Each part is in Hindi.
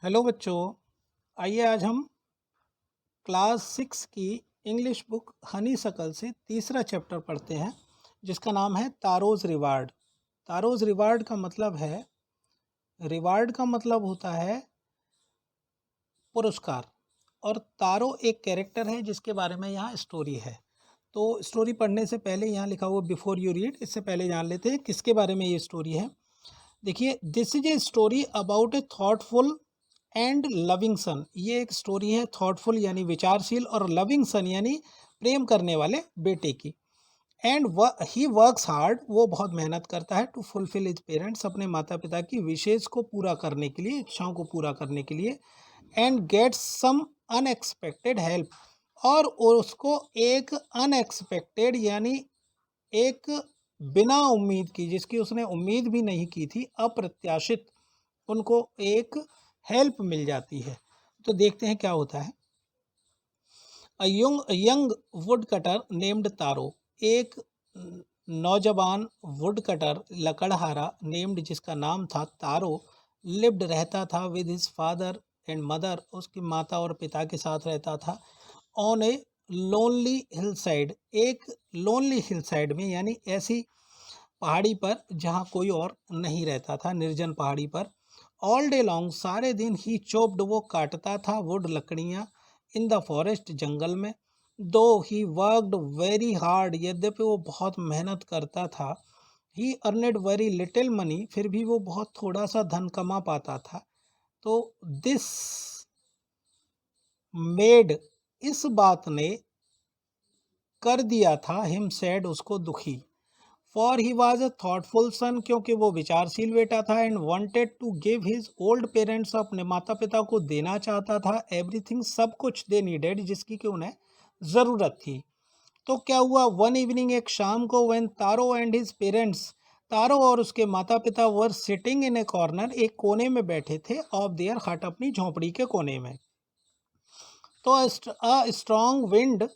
हेलो बच्चों। आइए आज हम क्लास 6 की इंग्लिश बुक हनी सकल से तीसरा चैप्टर पढ़ते हैं, जिसका नाम है तारोज़ रिवार्ड। तारोज़ रिवार्ड का मतलब है, रिवार्ड का मतलब होता है पुरस्कार, और तारो एक कैरेक्टर है जिसके बारे में यहाँ स्टोरी है। तो स्टोरी पढ़ने से पहले यहाँ लिखा हुआ बिफोर यू रीड, इससे पहले जान लेते हैं किसके बारे में ये स्टोरी है। देखिए, this is a story about A thoughtful and loving son. ये एक स्टोरी है थॉटफुल यानी विचारशील, और लविंग सन यानी प्रेम करने वाले बेटे की। एंड ही वर्क्स हार्ड, वो बहुत मेहनत करता है, टू फुलफिल हिज पेरेंट्स, अपने माता पिता की विशेष को पूरा करने के लिए, इच्छाओं को पूरा करने के लिए। And gets some unexpected help, और उसको एक अनएक्सपेक्टेड यानी एक बिना उम्मीद की, जिसकी उसने उम्मीद भी नहीं की थी, अप्रत्याशित उनको एक हेल्प मिल जाती है। तो देखते हैं क्या होता है। यंग वुड कटर नेम्ड तारो, एक नौजवान वुड कटर लकड़हारा नेम्ड, जिसका नाम था तारो, लिव्ड रहता था with his father and mother, उसकी माता और पिता के साथ रहता था। On a lonely hill side, एक लोनली हिल साइड में यानी ऐसी पहाड़ी पर जहाँ कोई और नहीं रहता था, निर्जन पहाड़ी पर। ऑल डे लॉन्ग, सारे दिन ही चोप्ड, वो काटता था वुड लकड़ियाँ, इन द फॉरेस्ट, जंगल में। दो ही वर्कड वेरी हार्ड, यद्यपि वो बहुत मेहनत करता था। ही अर्नेड वेरी लिटिल मनी, फिर भी वो बहुत थोड़ा सा धन कमा पाता था। तो दिस मेड, इस बात ने कर दिया था, हिम सैड, उसको दुखी। For he was a thoughtful son, क्योंकि वो विचारशील बेटा था। And wanted to give his old parents, अपने माता पिता को देना चाहता था, एवरीथिंग, सब कुछ दे नीडेड, जिसकी कि उन्हें ज़रूरत थी। तो क्या हुआ, वन इवनिंग, एक शाम को, when Taro and his parents, Taro और उसके माता पिता were sitting in A corner, एक कोने में बैठे थे, ऑफ देयर हट, अपनी झोंपड़ी के कोने में। तो a strong wind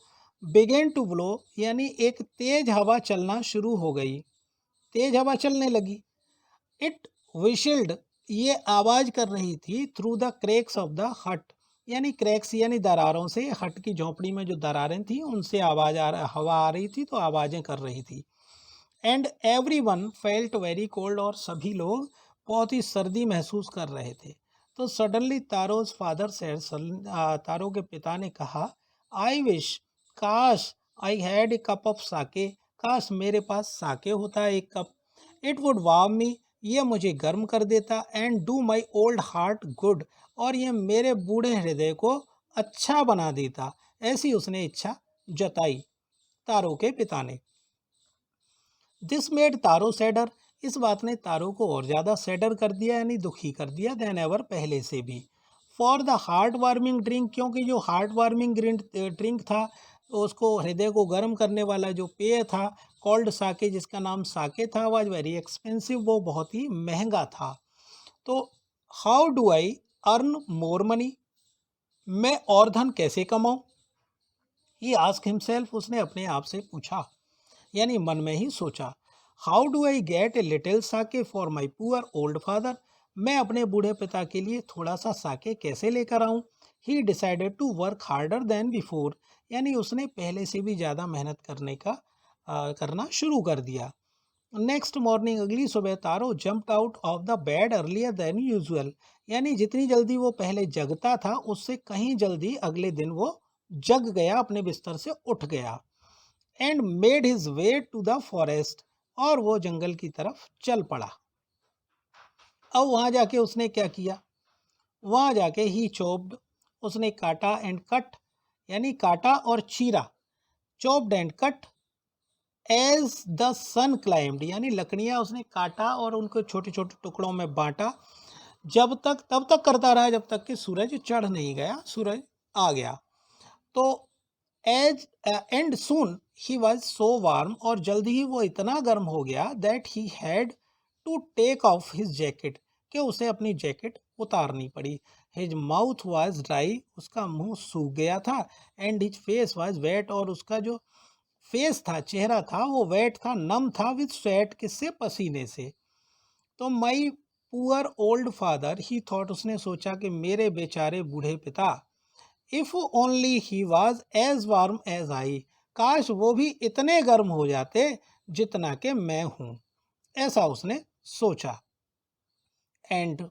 began to blow, यानी एक तेज हवा चलना शुरू हो गई, तेज हवा चलने लगी। इट विशल्ड, ये आवाज कर रही थी, through the cracks of the हट, यानी क्रैक्स यानी दरारों से, हट की झोंपड़ी में जो दरारें थी उनसे आवाज हवा आ रही थी, तो आवाजें कर रही थी। And every one felt very cold, और सभी लोग बहुत ही सर्दी महसूस कर रहे थे। तो suddenly Taro's father said, Taro के पिता ने कहा, आई विश, काश, I had a cup of sake, काश मेरे पास साके होता एक कप। इट वुड वार्म मी, ये मुझे गर्म कर देता, and do my old heart good, और ये मेरे बूढ़े हृदय को अच्छा बना देता। ऐसी उसने इच्छा जताई, तारो के पिता ने। दिस मेड तारो सैडर, इस बात ने तारो को और ज़्यादा सैडर कर दिया, यानी दुखी कर दिया, देन एवर, पहले से भी। For the heart warming drink, क्योंकि जो हार्ट वार्मिंग ड्रिंक था, तो उसको हृदय को गर्म करने वाला जो पेय था, कॉल्ड साके, जिसका नाम साके था, वाज वेरी एक्सपेंसिव, वो बहुत ही महंगा था। तो how do I earn more money, मैं और धन कैसे कमाऊं, ही आस्क हिमसेल्फ, उसने अपने आप से पूछा, यानी मन में ही सोचा। How do I get a little sake for my poor old father, मैं अपने बूढ़े पिता के लिए थोड़ा सा साके कैसे लेकर आऊं। He decided to work harder than before, यानी उसने पहले से भी ज़्यादा मेहनत करना शुरू कर दिया। नेक्स्ट मॉर्निंग, अगली सुबह, Taro jumped out of the bed earlier than usual, यानी जितनी जल्दी वो पहले जगता था उससे कहीं जल्दी अगले दिन वो जग गया, अपने बिस्तर से उठ गया। And made his way to the forest, और वो जंगल की तरफ चल पड़ा। अब वहां जाके उसने क्या किया, वहां जाके ही चॉप्ड, उसने काटा, एंड कट, यानी काटा और चीरा, chopped and cut, as the sun climbed, यानी लकड़ियां उसने काटा और उनको छोटे छोटे टुकड़ों में बांटा, जब तक, तब तक करता रहा जब तक कि सूरज चढ़ नहीं गया, सूरज आ गया। तो as and soon he was so warm, और जल्द ही वो इतना गर्म हो गया, that he had to take off his jacket, कि उसे अपनी जैकेट उतारनी पड़ी। हिज माउथ वॉज ड्राई, उसका मुंह सूख गया था। And his face was wet, और उसका जो फेस था, चेहरा था, वो वेट था, नम था, विद स्वेट, किससे, पसीने से। तो my poor old father, he thought, उसने सोचा कि मेरे बेचारे बूढ़े पिता, if only he was as warm as I, काश वो भी इतने गर्म हो जाते जितना कि मैं हूं, ऐसा उसने सोचा। एंड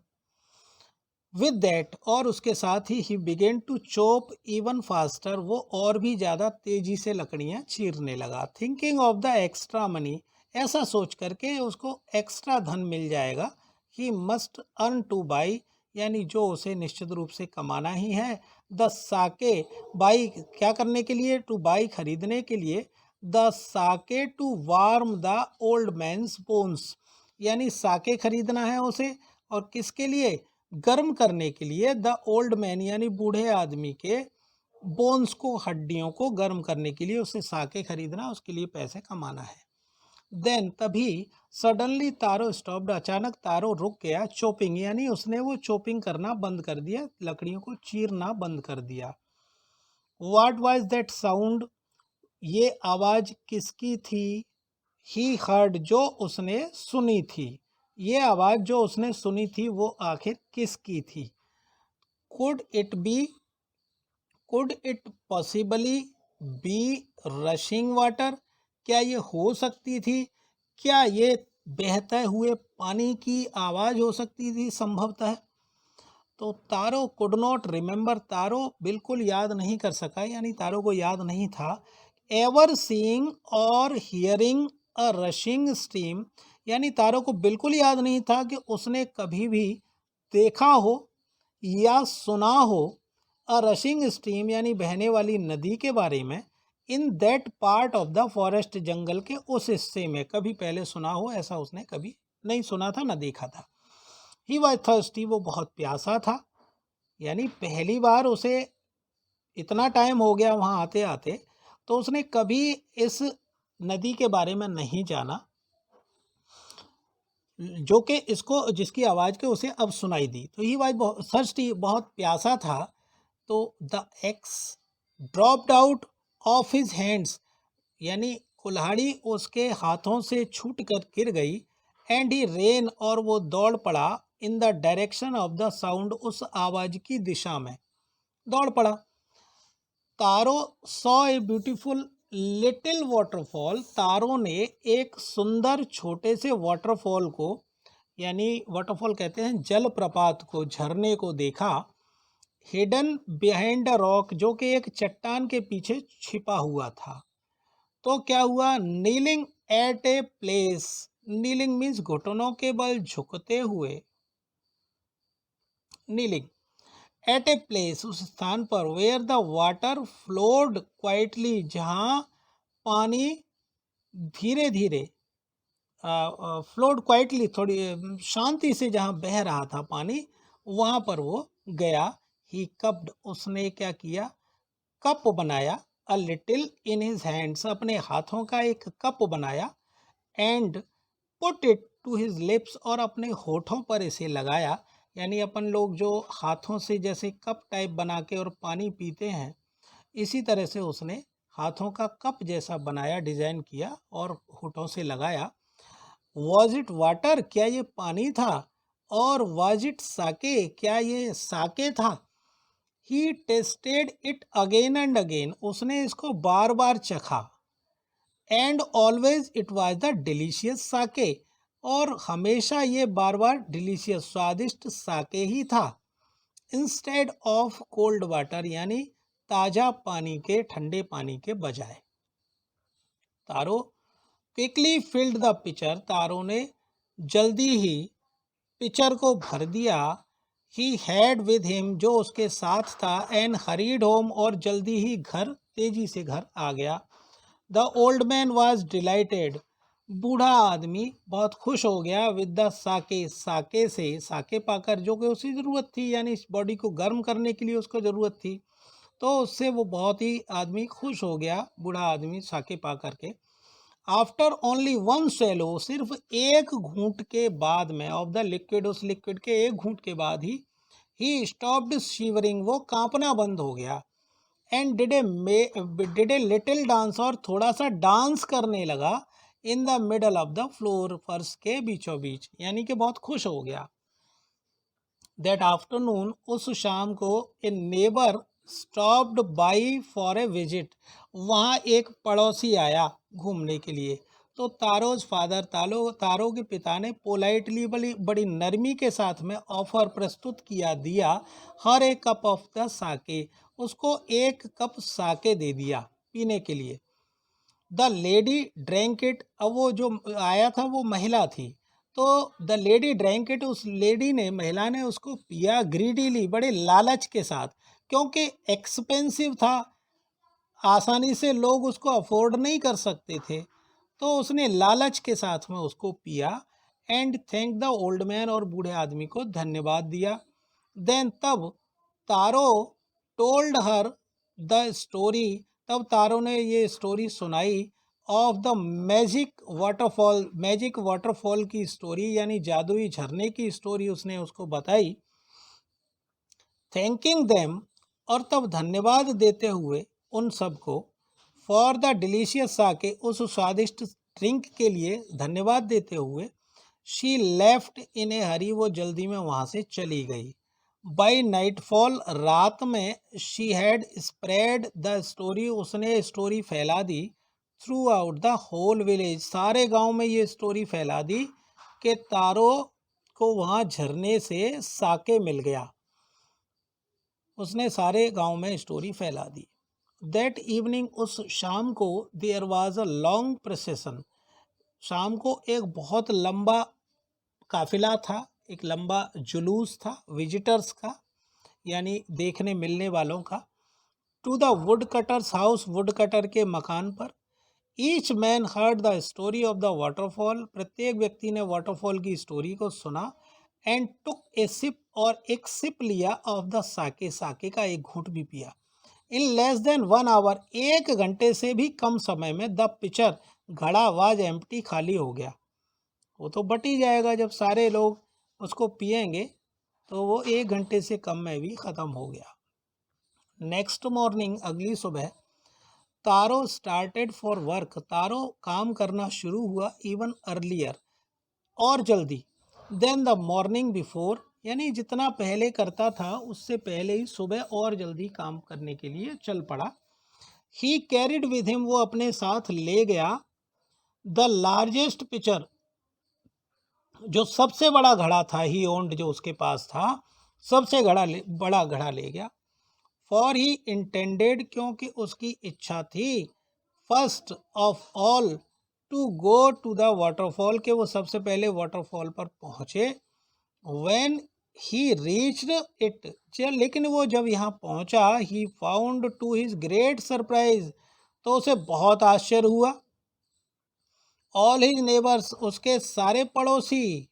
विद दैट, और उसके साथ ही began to chop even faster, वो और भी ज़्यादा तेजी से लकड़ियाँ चीरने लगा। Thinking of the extra money, ऐसा सोच करके उसको एक्स्ट्रा धन मिल जाएगा। He must earn to buy, यानी जो उसे निश्चित रूप से कमाना ही है। द साके, बाई क्या करने के लिए, टू बाई खरीदने के लिए। The sake to warm the old man's bones, यानी साके खरीदना है उसे, और किसके लिए, गर्म करने के लिए। द ओल्ड मैन, यानी बूढ़े आदमी के बोन्स को, हड्डियों को गर्म करने के लिए उसे साके खरीदना, उसके लिए पैसे कमाना है। देन, तभी, सडनली तारो स्टॉप्ड, अचानक तारो रुक गया। चॉपिंग, यानी उसने वो चॉपिंग करना बंद कर दिया, लकड़ियों को चीरना बंद कर दिया। व्हाट वाज दैट साउंड, ये आवाज किसकी थी। ही हर्ड, जो उसने सुनी थी, ये आवाज जो उसने सुनी थी वो आखिर किसकी थी। Could it possibly be rushing water, क्या ये हो सकती थी, क्या ये बहते हुए पानी की आवाज हो सकती थी संभवतः। तो तारो कुड नॉट रिमेंबर, तारो बिल्कुल याद नहीं कर सका, यानी तारो को याद नहीं था। एवर सीइंग और हियरिंग अ रशिंग स्ट्रीम, यानी तारो को बिल्कुल याद नहीं था कि उसने कभी भी देखा हो या सुना हो अ रशिंग स्ट्रीम, यानी बहने वाली नदी के बारे में। In that part of the forest, जंगल के उस हिस्से में कभी पहले सुना हो, ऐसा उसने कभी नहीं सुना था, ना देखा था। ही वॉज थर्स्टी, वो बहुत प्यासा था, यानी पहली बार उसे इतना टाइम हो गया वहाँ आते आते, तो उसने कभी इस नदी के बारे में नहीं जाना, जो कि इसको, जिसकी आवाज़ के उसे अब सुनाई दी। तो ही वाज थर्स्टी, बहुत प्यासा था। तो the x dropped out of his hands, यानी कुल्हाड़ी उसके हाथों से छूट कर गिर गई। एंड ही रेन, और वो दौड़ पड़ा। In the direction of the sound, उस आवाज़ की दिशा में दौड़ पड़ा। Taro saw a beautiful little waterfall, तारों ने एक सुंदर छोटे से वाटरफॉल को, यानी वाटरफॉल कहते हैं जलप्रपात को, झरने को देखा। हिडन बिहाइंड अ रॉक, जो कि एक चट्टान के पीछे छिपा हुआ था। तो क्या हुआ, kneeling at a place, kneeling means घुटनों के बल झुकते हुए, नीलिंग एट ए प्लेस, उस स्थान पर, where the water flowed quietly, जहाँ पानी धीरे धीरे, फ्लोड क्वाइटली, थोड़ी शांति से जहाँ बह रहा था पानी, वहाँ पर वो गया। ही कप्ड, उसने क्या किया, कप बनाया। A little in his hands, अपने हाथों का एक कप बनाया। And put it to his lips, और अपने होठों पर इसे लगाया। यानी अपन लोग जो हाथों से जैसे कप टाइप बना के और पानी पीते हैं, इसी तरह से उसने हाथों का कप जैसा बनाया, डिजाइन किया और होठों से लगाया। वॉज इट वाटर, क्या ये पानी था। और वॉज इट साके, क्या ये साके था। He tasted it again and again, उसने इसको बार बार चखा। And always it was the delicious sake, और हमेशा ये बार बार डिलीशियस, स्वादिष्ट साके ही था। इंस्टेड ऑफ कोल्ड वाटर, यानी ताजा पानी के, ठंडे पानी के बजाय। तारो क्विकली फिल्ड द पिचर, तारों ने जल्दी ही पिचर को भर दिया। ही हैड विद हिम, जो उसके साथ था। एंड हरीड होम, और जल्दी ही घर, तेजी से घर आ गया। The old man was dilated, बूढ़ा आदमी बहुत खुश हो गया। विद द साके, साके से, साके पाकर, जो कि उसे ज़रूरत थी, यानी इस बॉडी को गर्म करने के लिए उसको ज़रूरत थी, तो उससे वो बहुत ही आदमी खुश हो गया, बूढ़ा आदमी, साके पा करके। आफ्टर ओनली वन स्वेलो, सिर्फ एक घूंट के बाद में, ऑफ द लिक्विड, उस लिक्विड के एक घूंट के बाद ही स्टॉप्ड शिवरिंग, वो कांपना बंद हो गया। And did a little dance, और थोड़ा सा डांस करने लगा। In the middle of the floor, फर्श के बीचों बीच, यानी कि बहुत खुश हो गया। दैट आफ्टरनून, उस शाम को, a neighbour stopped by for a visit, वहाँ एक पड़ोसी आया घूमने के लिए। तो तारोज फादर, तारो के पिता ने पोलाइटली, बड़ी बड़ी नरमी के साथ में ऑफर प्रस्तुत दिया हर एक कप ऑफ द साके, उसको एक कप साके दे दिया पीने के लिए। द लेडी ड्रैंक इट, अब वो जो आया था वो महिला थी, तो द लेडी ड्रैंक इट, उस लेडी ने, महिला ने उसको पिया ग्रीडीली, बड़े लालच के साथ, क्योंकि एक्सपेंसिव था, आसानी से लोग उसको अफोर्ड नहीं कर सकते थे, तो उसने लालच के साथ में उसको पिया। And thank the old man, और बूढ़े आदमी को धन्यवाद दिया। देन तब तारो टोल्ड हर द स्टोरी, तब तारो ने ये स्टोरी सुनाई ऑफ द मैजिक वाटरफॉल की स्टोरी, यानी जादुई झरने की स्टोरी उसने उसको बताई। थैंकिंग देम, और तब धन्यवाद देते हुए उन सबको, फॉर द डिलीशियस साके, उस स्वादिष्ट ड्रिंक के लिए धन्यवाद देते हुए, शी लेफ्ट इन ए हरी, वो जल्दी में वहाँ से चली गई। बाई नाइटफॉल, रात में, she had spread the story, उसने स्टोरी फैला दी throughout the whole village, सारे गांव में ये स्टोरी फैला दी कि तारो को वहाँ झरने से साके मिल गया। उसने सारे गांव में स्टोरी फैला दी। दैट इवनिंग, उस शाम को, there was a long procession, शाम को एक बहुत लंबा काफिला था, एक लंबा जुलूस था विजिटर्स का, यानी देखने मिलने वालों का, to the wood cutters house, wood cutter के मकान पर। Each man heard the story of the waterfall, प्रत्येक व्यक्ति ने वाटरफॉल की स्टोरी को सुना। एंड टुक ए सिप, और एक सिप लिया, ऑफ द साके, साके का एक घूंट भी पिया। इन लेस देन 1 आवर, 1 घंटे से भी कम समय में, द पिक्चर, घड़ा, वाज एम्प्टी, खाली हो गया। वो तो बट ही जाएगा जब सारे लोग उसको पिएंगे, तो वो 1 घंटे से कम में भी ख़त्म हो गया। नेक्स्ट मॉर्निंग, अगली सुबह, तारो स्टार्टेड फॉर वर्क, तारो काम करना शुरू हुआ, इवन अर्लियर, और जल्दी, देन द मॉर्निंग बिफोर, यानी जितना पहले करता था उससे पहले ही सुबह और जल्दी काम करने के लिए चल पड़ा। ही कैरिड विद हिम, वो अपने साथ ले गया, द लार्जेस्ट पिक्चर, जो सबसे बड़ा घड़ा था, ही ओन्ड, जो उसके पास था, सबसे बड़ा घड़ा ले गया। फॉर ही इंटेंडेड, क्योंकि उसकी इच्छा थी, first of all to go to the waterfall, के वो सबसे पहले वाटरफॉल पर पहुँचे। व्हेन ही रीच्ड इट, लेकिन वो जब यहाँ पहुँचा, he found to his great surprise, तो उसे बहुत आश्चर्य हुआ। ऑल हिज नेबर्स, उसके सारे पड़ोसी,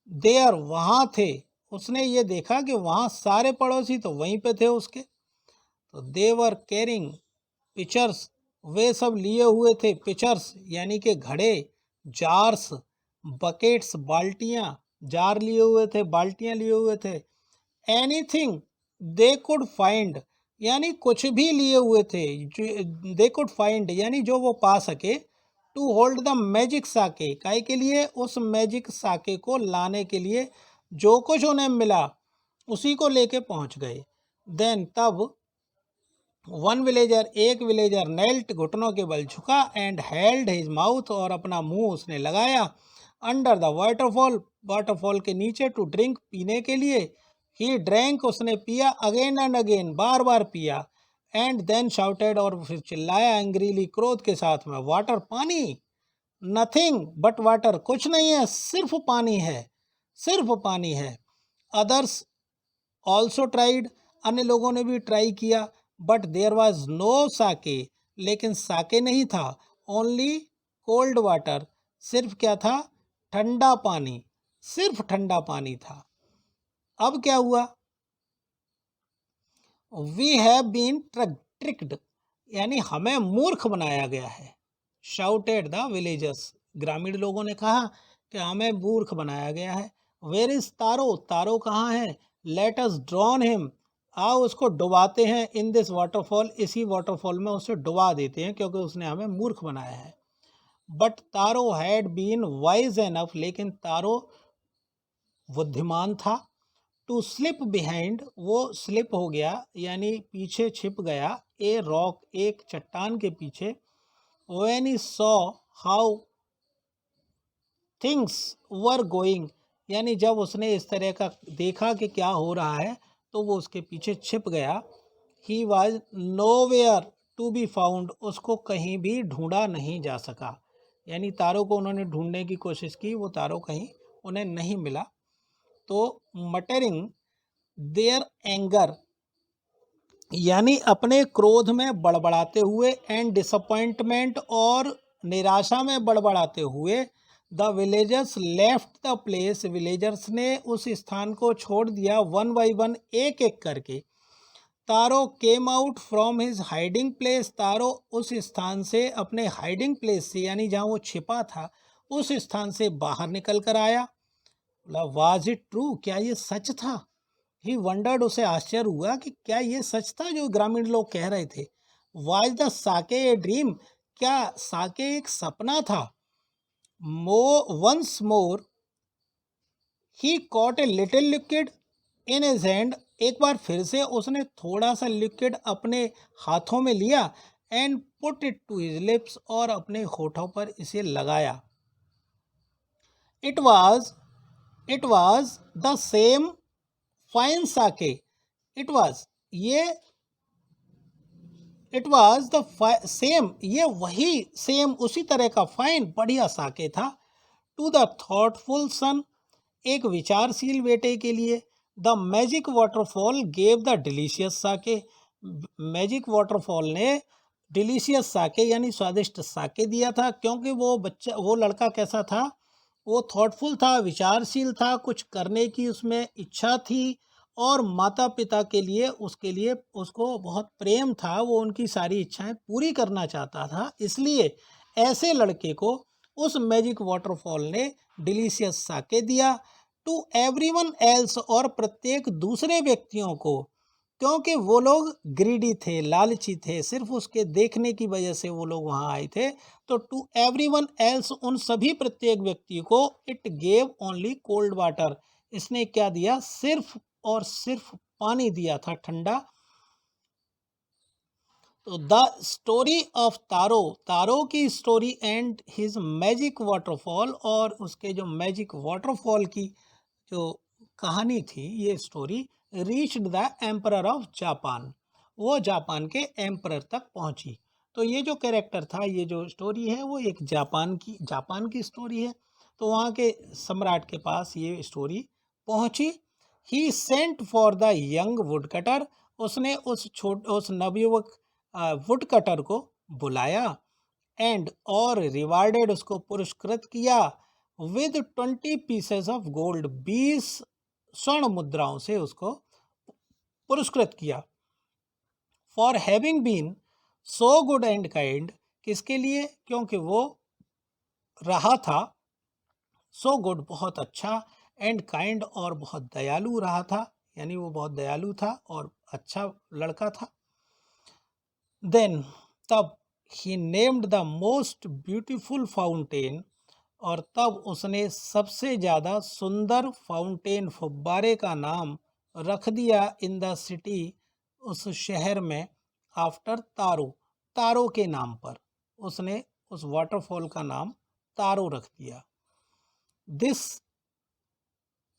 देयर, वहाँ थे। उसने ये देखा कि वहाँ सारे पड़ोसी तो वहीं पे थे उसके। तो देवर कैरिंग पिचर्स, वे सब लिए हुए थे पिचर्स, यानी कि घड़े, जार्स, बकेट्स, बाल्टियाँ, जार लिए हुए थे, बाल्टियाँ लिए हुए थे। एनीथिंग दे कुड फाइंड, यानी कुछ भी लिए हुए थे, दे कुड फाइंड, यानी जो वो पा सके, टू होल्ड द मैजिक साके, काहे के लिए, उस मैजिक साके को लाने के लिए, जो कुछ उन्हें मिला उसी को लेके पहुंच गए। देन तब, वन विलेजर, एक विलेजर, नेल्ट, घुटनों के बल झुका, एंड हेल्ड हिज माउथ, और अपना मुंह उसने लगाया, अंडर द वाटरफॉल, वाटरफॉल के नीचे, टू ड्रिंक, पीने के लिए। ही ड्रैंक, उसने पिया, अगेन एंड अगेन, बार बार पिया। एंड देन शाउटेड, और फिर चिल्लाया एंग्रीली, क्रोध के साथ में, वाटर, पानी, नथिंग बट वाटर, कुछ नहीं है, सिर्फ पानी है, सिर्फ पानी है। अदर्स ऑल्सो ट्राइड, अन्य लोगों ने भी ट्राई किया, बट देयर वॉज नो साके, लेकिन साके नहीं था। ओनली कोल्ड वाटर, सिर्फ क्या था, ठंडा पानी, सिर्फ ठंडा पानी था। अब क्या हुआ, वी हैव बीन ट्रिक्ड, यानी हमें मूर्ख बनाया गया है। शाउटेड द विलेजर्स, ग्रामीण लोगों ने कहा कि हमें मूर्ख बनाया गया है। वेयर इज तारो, तारो कहाँ है, लेट अस ड्रॉन हिम, आओ उसको डुबाते हैं, इन दिस वाटरफॉल, इसी वाटरफॉल में उसे डुबा देते हैं, क्योंकि उसने हमें मूर्ख बनाया है। But Taro had been wise enough, लेकिन तारो बुद्धिमान था, टू स्लिप बिहाइंड, वो स्लिप हो गया यानी पीछे छिप गया, ए रॉक, एक चट्टान के पीछे, when he saw how things were going, यानी जब उसने इस तरह का देखा कि क्या हो रहा है तो वो उसके पीछे छिप गया। He was nowhere to be found, उसको कहीं भी ढूंढा नहीं जा सका, यानी तारों को उन्होंने ढूंढने की कोशिश की, वो तारों कहीं उन्हें नहीं मिला। तो मटरिंग देयर एंगर, यानी अपने क्रोध में बड़बड़ाते हुए, एंड डिसअपॉइंटमेंट, और निराशा में बड़बड़ाते हुए, the villagers left the place, villagers ने उस स्थान को छोड़ दिया, वन बाई वन, एक एक करके। Taro came out from his hiding place, तारो उस स्थान से, अपने हाइडिंग प्लेस से, यानी जहाँ वो छिपा था उस स्थान से बाहर निकल कर आया। बोला वाज इट ट्रू, क्या ये सच था? ही वंडर्ड, उसे आश्चर्य हुआ कि क्या ये सच था जो ग्रामीण लोग कह रहे थे। Was the Sakya a dream, क्या साके एक सपना था? Once more he caught a little liquid in his hand, एक बार फिर से उसने थोड़ा सा लिक्विड अपने हाथों में लिया, and put it to his lips, और अपने होठों पर इसे लगाया। It was it was the same fine sake, it was ये इट वाज द सेम, ये वही सेम, उसी तरह का फाइन, बढ़िया साके था। टू द थॉटफुल सन, एक विचारशील बेटे के लिए। The magic waterfall gave the delicious sake, magic waterfall ने डिलीशियस साके यानी स्वादिष्ट साके दिया था, क्योंकि वो लड़का कैसा था? वो थॉटफुल था, विचारशील था, कुछ करने की उसमें इच्छा थी, और माता पिता के लिए, उसके लिए उसको बहुत प्रेम था, वो उनकी सारी इच्छाएं पूरी करना चाहता था, इसलिए ऐसे लड़के को उस मैजिक वाटरफॉल ने डिलीशियस साके दिया। टू एवरीवन एल्स, और प्रत्येक दूसरे व्यक्तियों को, क्योंकि वो लोग ग्रीडी थे, लालची थे, सिर्फ उसके देखने की वजह से वो लोग वहाँ आए थे। तो टू एवरीवन एल्स, उन सभी प्रत्येक व्यक्ति को, it gave only cold water, इसने क्या दिया? सिर्फ और सिर्फ पानी दिया था, ठंडा। तो द स्टोरी ऑफ तारो, तारो की story and his magic waterfall, और उसके जो मैजिक वाटरफॉल की जो कहानी थी, ये story reached the emperor of Japan, वो जापान के एम्परर तक पहुंची। तो ये जो कैरेक्टर था, ये जो स्टोरी है, वो एक जापान की स्टोरी है। तो वहाँ के सम्राट के पास ये स्टोरी पहुंची। He sent for the young woodcutter, उसने उस नवयुवक वुड कटर को बुलाया, एंड और रिवार्डेड, उसको पुरस्कृत किया, विद 20 पीसेस ऑफ गोल्ड, 20 स्वर्ण मुद्राओं से उसको पुरस्कृत किया। For having been so good and kind, किसके लिए? क्योंकि वो रहा था सो गुड, बहुत अच्छा, एंड काइंड, और बहुत दयालु रहा था, यानी वो बहुत दयालु था और अच्छा लड़का था। देन, तब, he named the most beautiful fountain, और तब उसने सबसे ज़्यादा सुंदर फाउंटेन, फव्वारे का नाम रख दिया, इन द सिटी, उस शहर में, आफ्टर तारो, तारो के नाम पर उसने उस वाटरफॉल का नाम तारो रख दिया। This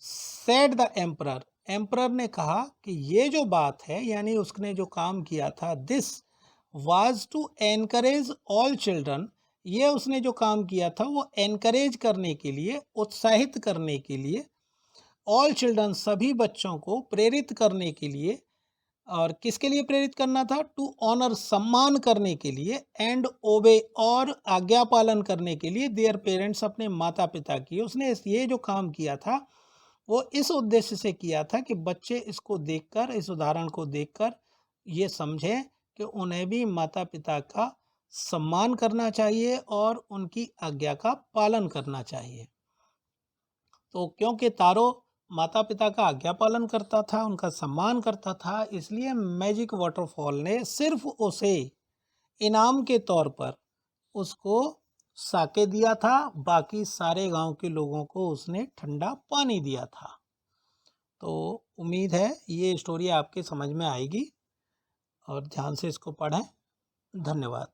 said the emperor, emperor ने कहा कि ये जो बात है, यानी उसने जो काम किया था, this was to encourage all children, ये उसने जो काम किया था वो एनकरेज करने के लिए, उत्साहित करने के लिए, ऑल चिल्ड्रन, सभी बच्चों को प्रेरित करने के लिए। और किसके लिए प्रेरित करना था? टू ऑनर, सम्मान करने के लिए, एंड ओबे, और आज्ञा पालन करने के लिए, देयर पेरेंट्स, अपने माता पिता की। उसने ये जो काम किया था वो इस उद्देश्य से किया था कि बच्चे इसको देखकर, इस उदाहरण को देखकर ये समझें कि उन्हें भी माता पिता का सम्मान करना चाहिए और उनकी आज्ञा का पालन करना चाहिए। तो क्योंकि तारो माता पिता का आज्ञा पालन करता था, उनका सम्मान करता था, इसलिए मैजिक वाटरफॉल ने सिर्फ उसे इनाम के तौर पर उसको साके दिया था, बाकी सारे गांव के लोगों को उसने ठंडा पानी दिया था। तो उम्मीद है ये स्टोरी आपके समझ में आएगी और ध्यान से इसको पढ़ें। धन्यवाद।